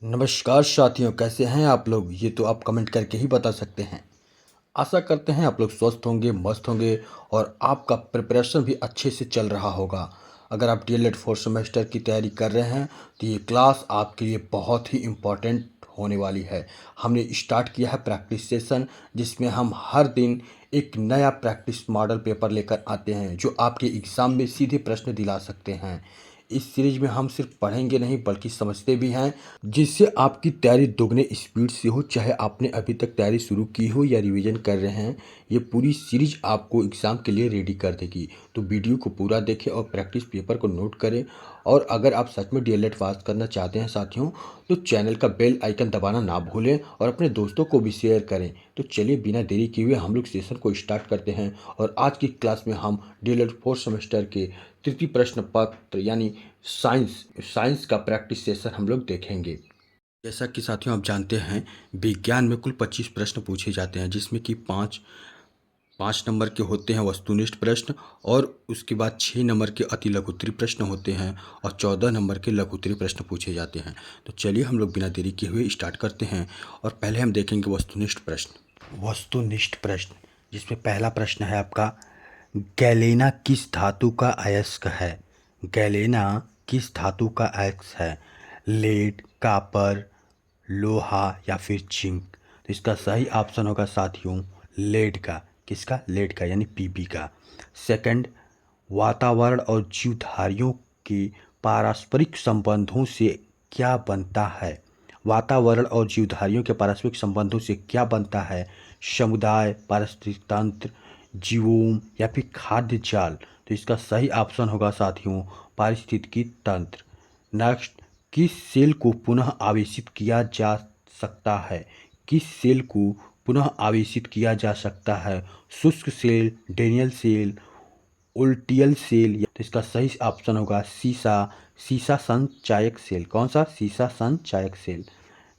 नमस्कार साथियों, कैसे हैं आप लोग? ये तो आप कमेंट करके ही बता सकते हैं। आशा करते हैं आप लोग स्वस्थ होंगे, मस्त होंगे और आपका प्रिपरेशन भी अच्छे से चल रहा होगा। अगर आप डीएलएड फोर्थ सेमेस्टर की तैयारी कर रहे हैं तो ये क्लास आपके लिए बहुत ही इम्पोर्टेंट होने वाली है। हमने स्टार्ट किया है प्रैक्टिस सेशन, जिसमें हम हर दिन एक नया प्रैक्टिस मॉडल पेपर लेकर आते हैं जो आपके एग्ज़ाम में सीधे प्रश्न दिला सकते हैं। इस सीरीज में हम सिर्फ पढ़ेंगे नहीं बल्कि समझते भी हैं, जिससे आपकी तैयारी दोगुने स्पीड से हो। चाहे आपने अभी तक तैयारी शुरू की हो या रिवीजन कर रहे हैं, ये पूरी सीरीज आपको एग्ज़ाम के लिए रेडी कर देगी। तो वीडियो को पूरा देखें और प्रैक्टिस पेपर को नोट करें। और अगर आप सच में डीएलएड पास करना चाहते हैं साथियों, तो चैनल का बेल आइकन दबाना ना भूलें और अपने दोस्तों को भी शेयर करें। तो चलिए बिना देरी किए हुए हम लोग सेशन को स्टार्ट करते हैं। और आज की क्लास में हम डीएलएड फोर्थ सेमेस्टर के तृतीय प्रश्न पत्र यानी साइंस का प्रैक्टिस सेशन हम लोग देखेंगे। जैसा कि साथियों आप जानते हैं, विज्ञान में कुल 25 प्रश्न पूछे जाते हैं, जिसमें कि पाँच पाँच नंबर के होते हैं वस्तुनिष्ठ प्रश्न, और उसके बाद 6 नंबर के अति लघुत्तरीय प्रश्न होते हैं और 14 नंबर के लघुत्तरीय प्रश्न पूछे जाते हैं। तो चलिए हम लोग बिना देरी किए हुए स्टार्ट करते हैं। और पहले हम देखेंगे वस्तुनिष्ठ प्रश्न, जिसमें पहला प्रश्न है आपका, गैलेना किस धातु का अयस्क है? गैलेना किस धातु का अयस्क है? लेड, कॉपर, लोहा या फिर जिंक? तो इसका सही ऑप्शन होगा साथियों लेड का। किसका? लेड का, यानी पीबी का। सेकंड, वातावरण और जीवधारियों के पारस्परिक संबंधों से क्या बनता है? वातावरण और जीवधारियों के पारस्परिक संबंधों से क्या बनता है? समुदाय, पारिस्थितिक तंत्र, जीवोम या फिर खाद्य जाल? तो इसका सही ऑप्शन होगा साथियों पारिस्थितिकी तंत्र। नेक्स्ट, किस सेल को पुनः आवेशित किया जा सकता है? किस सेल को पुनः आवेशित किया जा सकता है? शुष्क सेल, डेनियल सेल, उल्टियल सेल? तो इसका सही ऑप्शन होगा सीसा संचायक सेल। कौन सा? सीसा संचायक सेल।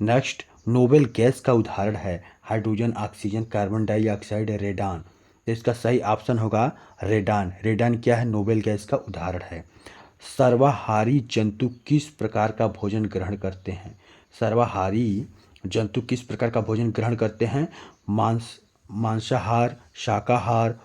नेक्स्ट, नोबेल गैस का उदाहरण है hydrogen, oxygen, carbon dioxide, radon? तो इसका सही ऑप्शन होगा रेडान। रेडान क्या है? नोबेल गैस का उदाहरण है। सर्वाहारी जंतु किस प्रकार का भोजन ग्रहण करते हैं? सर्वाहारी जंतु किस प्रकार का भोजन ग्रहण करते हैं? मांसाहार, शाकाहार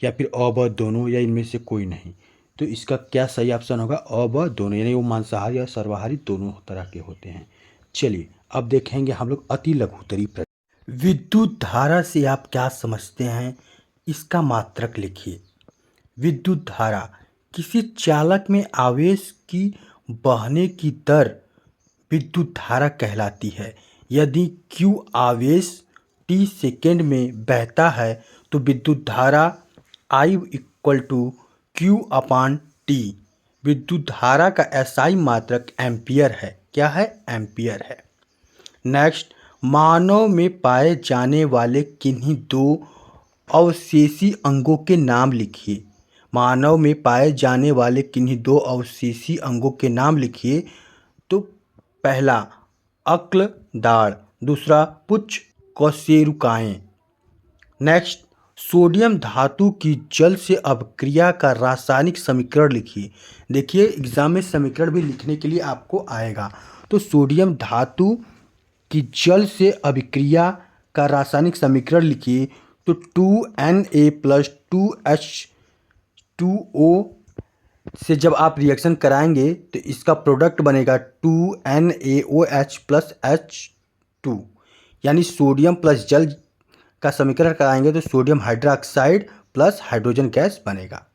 या फिर अ ब दोनों, या इनमें से कोई नहीं? तो इसका क्या सही ऑप्शन होगा? अ ब दोनों, यानी वो मांसाहारी या सर्वाहारी दोनों तरह के होते हैं। चलिए अब देखेंगे हम लोग अति लघुत्तरीय प्रश्न। विद्युत धारा से आप क्या समझते हैं? इसका मात्रक लिखिए। विद्युत धारा किसी चालक में आवेश की बहने की दर विद्युत धारा कहलाती है। यदि Q आवेश t सेकेंड में बहता है तो विद्युत धारा I equal to Q upon T। विद्युत धारा का SI मात्रक एम्पियर है। क्या है? एम्पियर है। नेक्स्ट, मानव में पाए जाने वाले किन्हीं दो अवशेषी अंगों के नाम लिखिए। मानव में पाए जाने वाले किन्हीं दो अवशेषी अंगों के नाम लिखिए। तो पहला अक्ल दाढ़, दूसरा पुच्छ कशेरुकाएँ। नेक्स्ट, सोडियम धातु की जल से अपक्रिया का रासायनिक समीकरण लिखिए। देखिए एग्जाम में समीकरण भी लिखने के लिए आपको आएगा। तो सोडियम धातु की जल से अभिक्रिया का रासायनिक समीकरण लिखिए। तो 2Na प्लस 2H2O से जब आप रिएक्शन कराएंगे तो इसका प्रोडक्ट बनेगा 2NaOH प्लस H2, यानी सोडियम प्लस जल का समीकरण कराएंगे तो sodium hydroxide plus hydrogen gas बनेगा।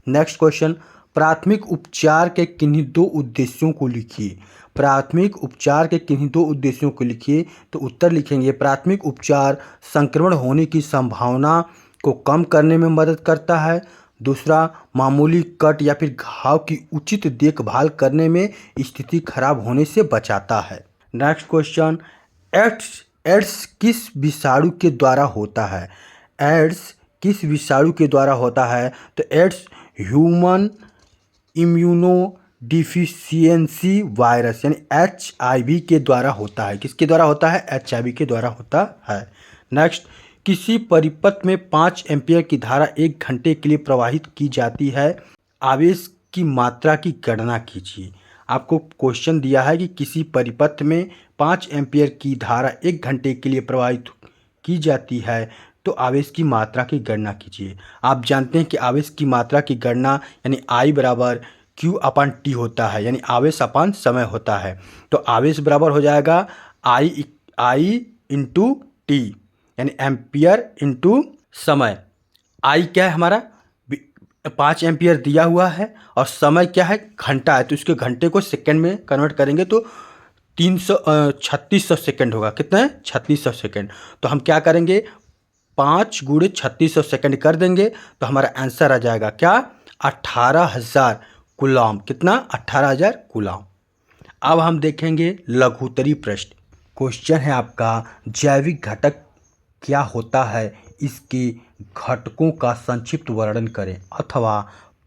नेक्स्ट क्वेश्चन, प्राथमिक उपचार के किन्हीं दो उद्देश्यों को लिखिए। प्राथमिक उपचार के किन्हीं दो उद्देश्यों को लिखिए। तो उत्तर लिखेंगे, प्राथमिक उपचार संक्रमण होने की संभावना को कम करने में मदद करता है। दूसरा, मामूली कट या फिर घाव की उचित देखभाल करने में स्थिति खराब होने से बचाता है। नेक्स्ट क्वेश्चन, एड्स किस विषाणु के द्वारा होता है? एड्स किस विषाणु के द्वारा होता है? तो AIDS human immunodeficiency virus यानी HIV के द्वारा होता है। किसके द्वारा होता है? HIV के द्वारा होता है। नेक्स्ट, किसी परिपथ में 5 एम्पियर की धारा 1 घंटे के लिए प्रवाहित की जाती है। आवेश की मात्रा की गणना कीजिए। आपको क्वेश्चन दिया है कि किसी परिपथ में 5 एम्पीयर की धारा 1 घंटे के लिए प्रवाहित की जाती है तो आवेश की मात्रा की गणना कीजिए। आप जानते हैं कि आवेश की मात्रा की गणना यानी I बराबर Q अपान T होता है, यानी आवेश अपान समय होता है। तो आवेश बराबर हो जाएगा I इंटू टी, यानी एम्पियर इंटू समय। I क्या है हमारा 5 एम्पियर दिया हुआ है और समय क्या है घंटा है, तो इसके घंटे को सेकंड में कन्वर्ट करेंगे तो 3600 सेकंड होगा। कितना है 3600 सेकंड। तो हम क्या करेंगे 5 गुणे 3600 सेकंड कर देंगे तो हमारा आंसर आ जाएगा क्या 18,000 कूलॉम। कितना 18,000 कूलॉम। अब हम देखेंगे लघुत्तरी प्रश्न। क्वेश्चन है आपका जैविक घटक क्या होता है, इसके घटकों का संक्षिप्त वर्णन करें, अथवा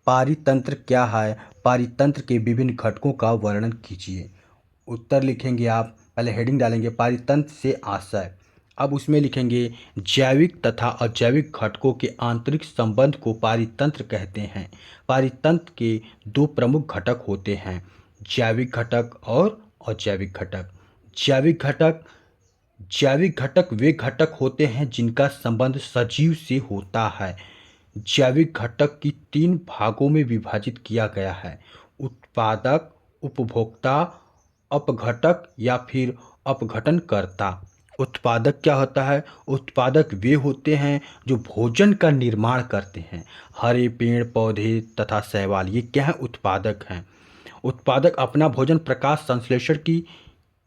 पारितंत्र क्या है, पारितंत्र के विभिन्न घटकों का वर्णन कीजिए। उत्तर लिखेंगे आप, पहले हेडिंग डालेंगे पारितंत्र से आशय, अब उसमें लिखेंगे जैविक तथा अजैविक घटकों के आंतरिक संबंध को पारितंत्र कहते हैं। पारितंत्र के 2 प्रमुख घटक होते हैं, जैविक घटक और अजैविक घटक। जैविक घटक वे घटक होते हैं जिनका संबंध सजीव से होता है। जैविक घटक की 3 भागों में विभाजित किया गया है, उत्पादक, उपभोक्ता, अपघटक या फिर अपघटनकर्ता। उत्पादक क्या होता है, उत्पादक वे होते हैं जो भोजन का निर्माण करते हैं, हरे पेड़ पौधे तथा शैवाल, ये क्या है उत्पादक हैं। उत्पादक अपना भोजन प्रकाश संश्लेषण की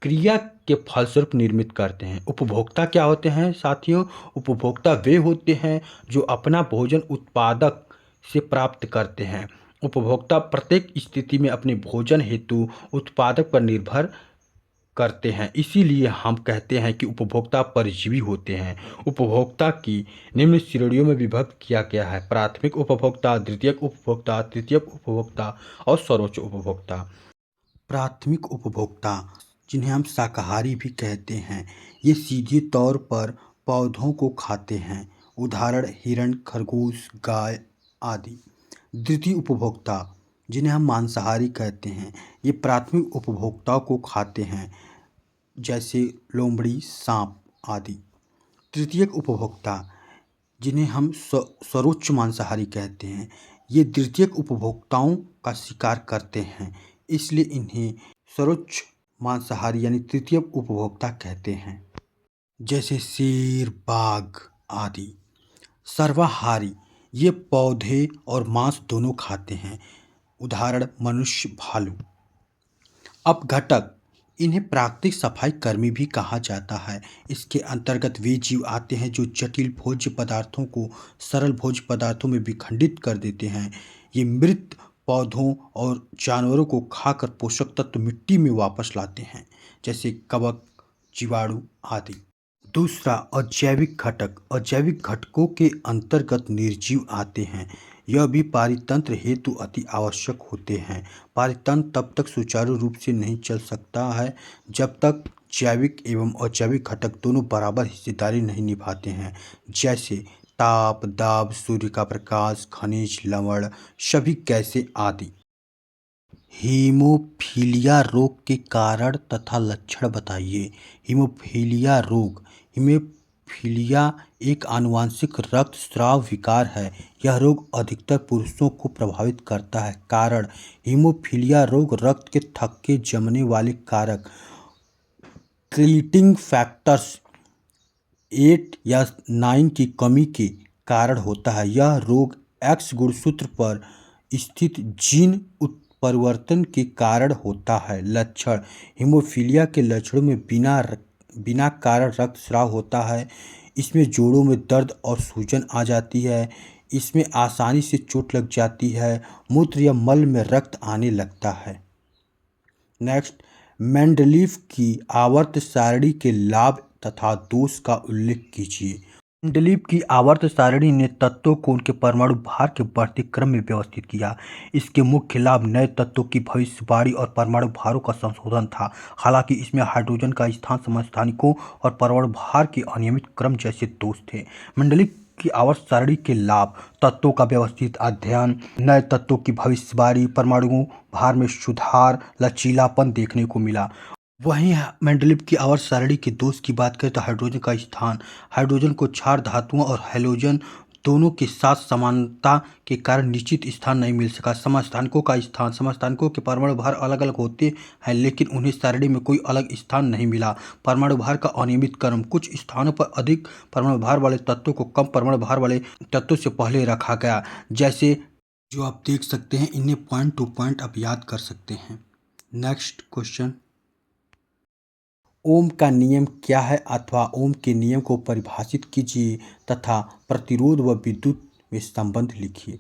क्रिया के फलस्वरूप निर्मित करते हैं। उपभोक्ता क्या होते हैं साथियों, उपभोक्ता वे होते हैं जो अपना भोजन उत्पादक से प्राप्त करते हैं। उपभोक्ता प्रत्येक स्थिति में अपने भोजन हेतु उत्पादक पर निर्भर करते हैं, इसीलिए हम कहते हैं कि उपभोक्ता परजीवी होते हैं। उपभोक्ता की निम्न श्रेणियों में विभक्त किया गया है, प्राथमिक उपभोक्ता, द्वितीयक उपभोक्ता, तृतीयक उपभोक्ता और सर्वोच्च उपभोक्ता। प्राथमिक उपभोक्ता जिन्हें हम शाकाहारी भी कहते हैं, ये सीधे तौर पर पौधों को खाते हैं, उदाहरण हिरण, खरगोश, गाय आदि। द्वितीय उपभोक्ता जिन्हें हम मांसाहारी कहते हैं, ये प्राथमिक उपभोक्ताओं को खाते हैं, जैसे लोमड़ी, सांप आदि। तृतीयक उपभोक्ता जिन्हें हम सर्वोच्च मांसाहारी कहते हैं, ये द्वितीयक उपभोक्ताओं का शिकार करते हैं, इसलिए इन्हें सर्वोच्च मांसाहारी यानी तृतीय उपभोक्ता कहते हैं, जैसे शेर, बाघ आदि। सर्वाहारी ये पौधे और मांस दोनों खाते हैं, उदाहरण मनुष्य, भालू। अपघटक इन्हें प्राकृतिक सफाई कर्मी भी कहा जाता है। इसके अंतर्गत वे जीव आते हैं जो जटिल भोज्य पदार्थों को सरल भोज्य पदार्थों में विखंडित कर देते हैं। ये मृत पौधों और जानवरों को खाकर पोषक तत्व मिट्टी में वापस लाते हैं, जैसे कवक, जीवाणु आदि। दूसरा अजैविक घटक। अजैविक घटकों के अंतर्गत निर्जीव आते हैं, यह भी पारितंत्र हेतु अति आवश्यक होते हैं। पारितंत्र तब तक सुचारू रूप से नहीं चल सकता है जब तक जैविक एवं अजैविक घटक दोनों बराबर हिस्सेदारी नहीं निभाते हैं, जैसे ताप, दाब, सूर्य का प्रकाश, खनिज, लवण, सभी गैसें आदि। हीमोफीलिया रोग के कारण तथा लक्षण बताइए। हीमोफीलिया रोग। हीमोफीलिया एक आनुवंशिक रक्तस्राव विकार है। यह रोग अधिकतर पुरुषों को प्रभावित करता है। कारण हीमोफीलिया रोग रक्त के थक्के जमने वाले कारक क्लीटिंग फैक्टर्स 8 या 9 की कमी के कारण होता है। यह रोग एक्स गुणसूत्र पर स्थित जीन परिवर्तन के कारण होता है। लक्षण। हीमोफीलिया के लक्षणों में बिना कारण रक्तस्राव होता है, इसमें जोड़ों में दर्द और सूजन आ जाती है, इसमें आसानी से चोट लग जाती है, मूत्र या मल में रक्त आने लगता है। नेक्स्ट, मेंडलीफ की आवर्त सारणी के लाभ तथा दोष का उल्लेख कीजिए। मेंडलीफ की आवर्त सारणी ने तत्वों को उनके परमाणु भार के बढ़ते क्रम में व्यवस्थित किया। इसके मुख्य लाभ नए तत्वों की भविष्यवाणी और परमाणु भारों का संशोधन था। हालांकि इसमें हाइड्रोजन का स्थान समस्थानिकों और परमाणु भार के अनियमित क्रम जैसे दोष थे। मेंडलीफ की आवर्त सारणी के लाभ, तत्वों का व्यवस्थित अध्ययन, नए तत्वों की भविष्यवाणी, परमाणु भार में सुधार, लचीलापन देखने को मिला। वहीं मेंडलीव की आवर्त सारणी के दोष की बात करें तो हाइड्रोजन का स्थान, हाइड्रोजन को क्षार धातुओं और हैलोजन दोनों के साथ समानता के कारण निश्चित स्थान नहीं मिल सका। समस्थानिकों का स्थान, समस्थानिकों के परमाणु भार अलग अलग होते हैं लेकिन उन्हें सारणी में कोई अलग स्थान नहीं मिला। परमाणु भार का अनियमित क्रम, कुछ स्थानों पर अधिक परमाणु भार वाले तत्वों को कम परमाणु भार वाले तत्वों से पहले रखा गया, जैसे जो आप देख सकते हैं। इन्हें पॉइंट टू पॉइंट आप याद कर सकते हैं। नेक्स्ट क्वेश्चन, ओम का नियम क्या है अथवा ओम के नियम को परिभाषित कीजिए तथा प्रतिरोध व विद्युत में संबंध लिखिए।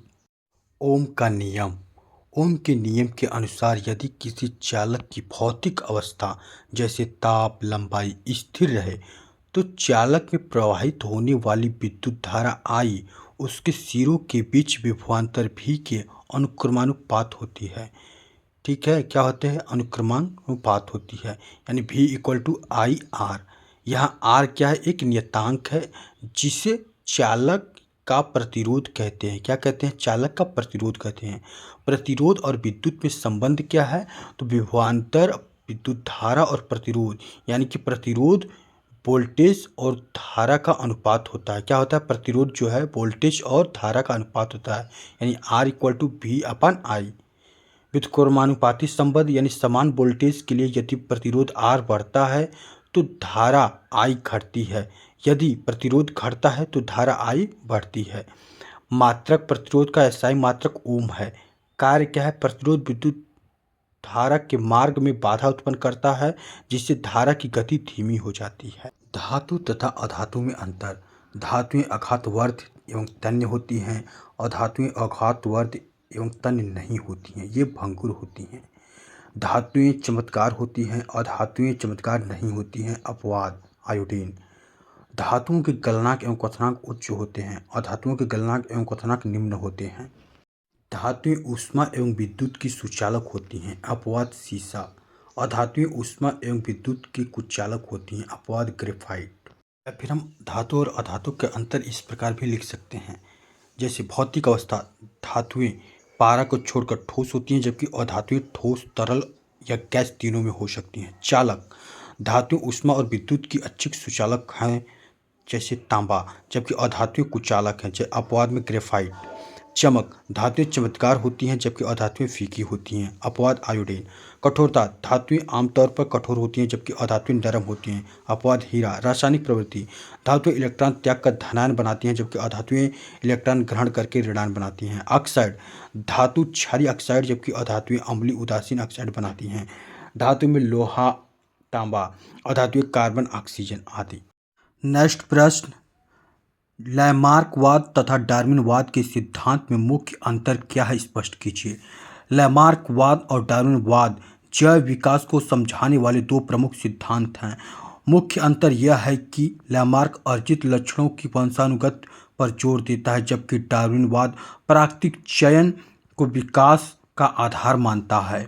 ओम का नियम, ओम के नियम के अनुसार यदि किसी चालक की भौतिक अवस्था जैसे ताप, लंबाई स्थिर रहे तो चालक में प्रवाहित होने वाली विद्युत धारा I उसके सिरों के बीच विभवांतर V के अनुक्रमानुपात होती है। ठीक है, क्या होते हैं? अनुक्रमानुपात होती है, यानी V=IR। यहाँ R क्या है? एक नियतांक है जिसे चालक का प्रतिरोध कहते हैं। क्या कहते हैं? चालक का प्रतिरोध कहते हैं। प्रतिरोध और विद्युत में संबंध क्या है? तो विभवांतर, विद्युत धारा और प्रतिरोध, यानी कि प्रतिरोध वोल्टेज और धारा का अनुपात होता है। क्या होता है? प्रतिरोध जो है वोल्टेज और धारा का अनुपात होता है, यानी R=V/I। व्युत्क्रमानुपाती संबंध, यानी समान वोल्टेज के लिए यदि प्रतिरोध R बढ़ता है तो धारा I घटती है, यदि प्रतिरोध घटता है तो धारा I बढ़ती है। मात्रक प्रतिरोध का SI मात्रक ओम है। कार्य क्या है? प्रतिरोध विद्युत धारा के मार्ग में बाधा उत्पन्न करता है जिससे धारा की गति धीमी हो जाती है। धातु तथा अधातु में अंतर, धातुएं अघातवर्ध एवं तन्य होती हैं, अधातुएं अघातवर्ध एवं तन्य नहीं होती हैं, ये भंगुर होती हैं। धातुएं चमत्कार होती हैं, अधातुएं चमत्कार नहीं होती हैं। अपवाद, आयोडीन। धातुओं के गलनांक एवं क्वथनांक उच्च होते हैं, अधातुओं के गलनांक एवं क्वथनांक निम्न होते हैं। धातुएं ऊष्मा एवं विद्युत की सुचालक होती हैं, अपवाद सीसा। अधातुएं ऊष्मा एवं विद्युत की कुचालक होती हैं, अपवाद ग्रेफाइट। या फिर हम धातु और अधातु के अंतर इस प्रकार भी लिख सकते हैं, जैसे भौतिक अवस्था, धातुएं पारा को छोड़कर ठोस होती हैं जबकि अधातुएं ठोस, तरल या गैस तीनों में हो सकती हैं। चालक, धातुएं ऊष्मा और विद्युत की अच्छी सुचालक हैं जैसे तांबा, जबकि अधातुएं कुचालक हैं, जैसे अपवाद में ग्रेफाइट। चमक, धातुएं चमत्कार होती हैं जबकि अधातुएं फीकी होती हैं, अपवाद आयोडीन। कठोरता, धातुएं आमतौर पर कठोर होती हैं जबकि अधातुएं नरम होती हैं, अपवाद हीरा। रासायनिक प्रवृत्ति, धातुएं इलेक्ट्रॉन त्याग कर धनायन बनाती हैं जबकि अधातुएं इलेक्ट्रॉन ग्रहण करके ऋणायन बनाती हैं। ऑक्साइड, धातु क्षारीय ऑक्साइड जबकि अधातुएं अम्लीय उदासीन ऑक्साइड बनाती हैं। धातु में लोहा, तांबा, अधातुएं कार्बन, ऑक्सीजन आदि। नेक्स्ट प्रश्न, लैमार्कवाद तथा डार्विनवाद के सिद्धांत में मुख्य अंतर क्या है, स्पष्ट कीजिए। लैमार्कवाद और डार्विनवाद जैव विकास को समझाने वाले दो प्रमुख सिद्धांत हैं। मुख्य अंतर यह है कि लैमार्क अर्जित लक्षणों की वंशानुगत पर जोर देता है जबकि डार्विनवाद प्राकृतिक चयन को विकास का आधार मानता है।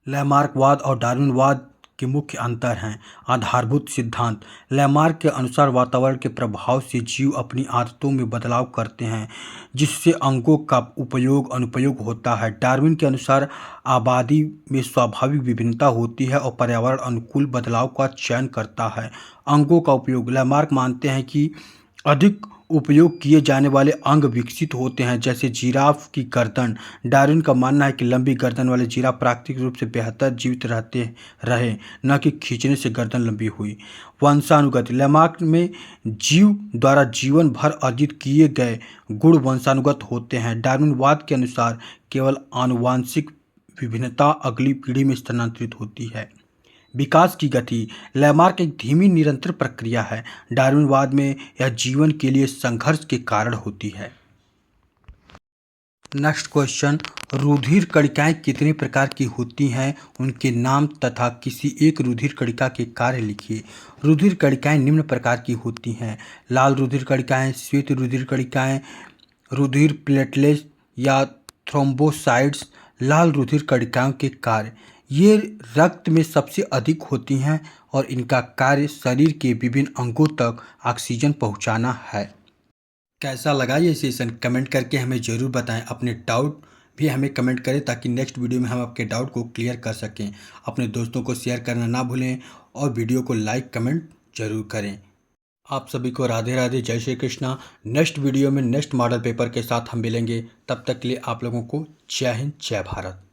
लैमार्कवाद और डार्विनवाद के मुख्य अंतर हैं। आधारभूत सिद्धांत, लैमार्क के अनुसार वातावरण के प्रभाव से जीव अपनी आदतों में बदलाव करते हैं जिससे अंगों का उपयोग अनुपयोग होता है। डार्विन के अनुसार आबादी में स्वाभाविक विभिन्नता होती है और पर्यावरण अनुकूल बदलाव का चयन करता है। अंगों का उपयोग, लैमार्क मानते हैं कि अधिक उपयोग किए जाने वाले अंग विकसित होते हैं जैसे जिराफ की गर्दन। डार्विन का मानना है कि लंबी गर्दन वाले जिराफ प्राकृतिक रूप से बेहतर जीवित रहे, न कि खींचने से गर्दन लंबी हुई। वंशानुगत, लैमार्क में जीव द्वारा जीवन भर अर्जित किए गए गुण वंशानुगत होते हैं। डार्विनवाद के अनुसार केवल आनुवांशिक विभिन्नता अगली पीढ़ी में स्थानांतरित होती है। विकास की गति, लैमार्क एक धीमी निरंतर प्रक्रिया है, डार्विनवाद में यह जीवन के लिए संघर्ष के कारण होती है। नेक्स्ट क्वेश्चन, रुधिर कणिकाएं कितने प्रकार की होती हैं, उनके नाम तथा किसी एक रुधिर कणिका के कार्य लिखिए। रुधिर कणिकाएं निम्न प्रकार की होती हैं: लाल रुधिर कणिकाएं, श्वेत रुधिर कणिकाएं, रुधिर प्लेटलेट्स या थ्रोम्बोसाइट्स। लाल रुधिर कणिकाओं के कार्य, ये रक्त में सबसे अधिक होती हैं और इनका कार्य शरीर के विभिन्न अंगों तक ऑक्सीजन पहुंचाना है। कैसा लगा ये सेशन कमेंट करके हमें ज़रूर बताएं। अपने डाउट भी हमें कमेंट करें ताकि नेक्स्ट वीडियो में हम आपके डाउट को क्लियर कर सकें। अपने दोस्तों को शेयर करना ना भूलें और वीडियो को लाइक कमेंट ज़रूर करें। आप सभी को राधे राधे, जय श्री कृष्णा। नेक्स्ट वीडियो में नेक्स्ट मॉडल पेपर के साथ हम मिलेंगे। तब तक के लिए आप लोगों को जय हिंद, जय भारत।